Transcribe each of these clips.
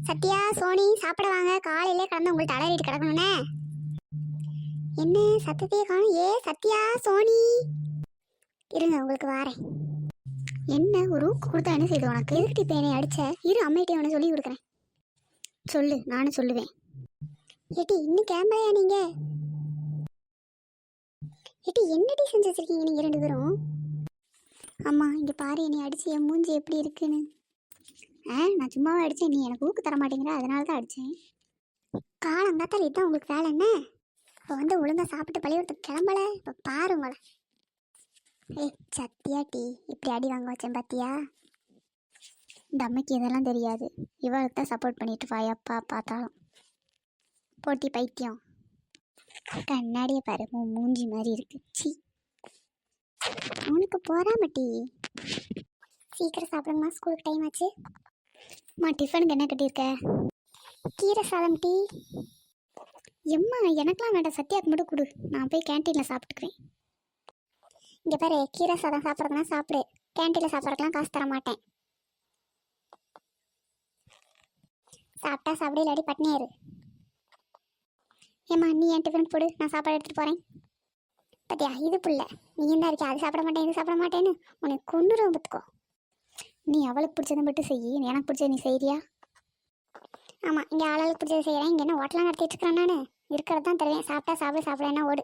Sathya, Sony சாப்பிட வாங்க. காலையிலே கடந்து உங்கள்ட்ட அலறிட்டு கிடக்கணும்னே. என்ன சத்தத்தையே காணும்? ஏ சத்யா, சோனி, இருங்க உங்களுக்கு வாரேன். என்ன ஒரு ஊக்கு கொடுத்தா என்ன செய்யுது உனக்கு? எதுக்கிட்ட இப்போ என்னை அடிச்ச? இரு, அம்மையிட்டே உன சொல்லி கொடுக்குறேன். சொல்லு, நானும் சொல்லுவேன். ஏட்டி இன்னும் கேம்பையா நீங்க? ஏட்டி என்னடி செஞ்சு வச்சிருக்கீங்க நீங்க ரெண்டு பேரும்? அம்மா இங்க பாரு, என்னை அடிச்சு என் மூஞ்சி எப்படி இருக்குன்னு. நான் சும்மாவே அடித்தேன், நீ எனக்கு ஊக்கு தர மாட்டேங்கிற, அதனால தான் அடித்தேன். காலங்காத்தால் இதுதான் உங்களுக்கு வேலை என்ன? இப்போ வந்து ஒழுங்கா சாப்பிட்டு பள்ளிக்கூடத்துக்கு கிளம்பல. இப்போ பாரு உங்களை. ஏய் சத்தியா டீ, இப்படி அடி வாங்க வச்சேன் பார்த்தியா? இந்த அம்மைக்கு இதெல்லாம் தெரியாது. இவளுக்கு தான் சப்போர்ட் பண்ணிட்டு வாயப்பா பார்த்தாலும். போட்டி பைத்தியம். கண்ணாடியை பாரு, மூஞ்சி மாதிரி இருக்கு. சி, உனக்கு போறாம டீ. சீக்கிரம் சாப்பிடுங்கம்மா, ஸ்கூலுக்கு டைம் ஆச்சு. அம்மா டிஃபனுக்கு என்ன கட்டியிருக்க? கீரை சாதம் டீ. எம்மா எனக்கெலாம் வேண்டாம், சத்யாவுக்கு மட்டும் கொடு, நான் போய் கேன்டீனில் சாப்பிட்டுக்குவேன். இங்கே பாரு, கீரை சாதம் சாப்பிட்றதுனா சாப்பிடு, கேன்டீனில் சாப்பிட்றதுலாம் காசு தர மாட்டேன். சாப்பிட்டா சாப்பிடு, இல்லாடி பட்னியாரு. ஏம்மா நீ என் டிஃபன் போடு, நான் சாப்பாடு எடுத்துகிட்டு போகிறேன். பத்தியா இது புள்ள, நீ தான் இருக்கா, அது சாப்பிட மாட்டேன் இது சாப்பிட மாட்டேன்னு உனக்கு கொண்டுரும் பார்த்துக்கோ. நீ அவளுக்கு பிடிச்சதை மட்டும் செய், எனக்கு பிடிச்சது நீ செய்கிறியா? ஆமாம், இங்கே ஆளுக்கு பிடிச்சது செய்கிறேன். இங்கே என்ன ஹோட்டலாக நடத்திட்டு இருக்கிறேன் நான்? இருக்கிறது தான் தருவேன். சாப்பிட்டா சாப்பிட, சாப்பிடனா ஓடு.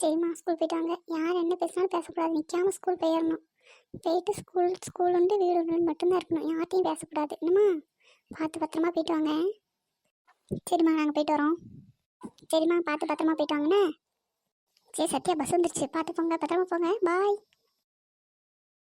சரிம்மா, ஸ்கூல் போயிட்டு வாங்க. யார் என்ன பேசினாலும் பேசக்கூடாது, நிற்காமல் ஸ்கூல் போயிடணும். போயிட்டு ஸ்கூல் உண்டு வீடு உண்டுன்னு மட்டும்தான் இருக்கணும், யார்ட்டையும் பேசக்கூடாது. என்னம்மா பார்த்து பத்திரமா போயிட்டு வாங்க. சரிம்மா, நாங்கள் போயிட்டு வரோம். சரிம்மா, பார்த்து பத்திரமா போயிட்டு வாங்கண்ணே. சரி சத்யா, பஸ் வந்துருச்சு, பார்த்து போங்க, பத்திரமா போங்க, பாய்.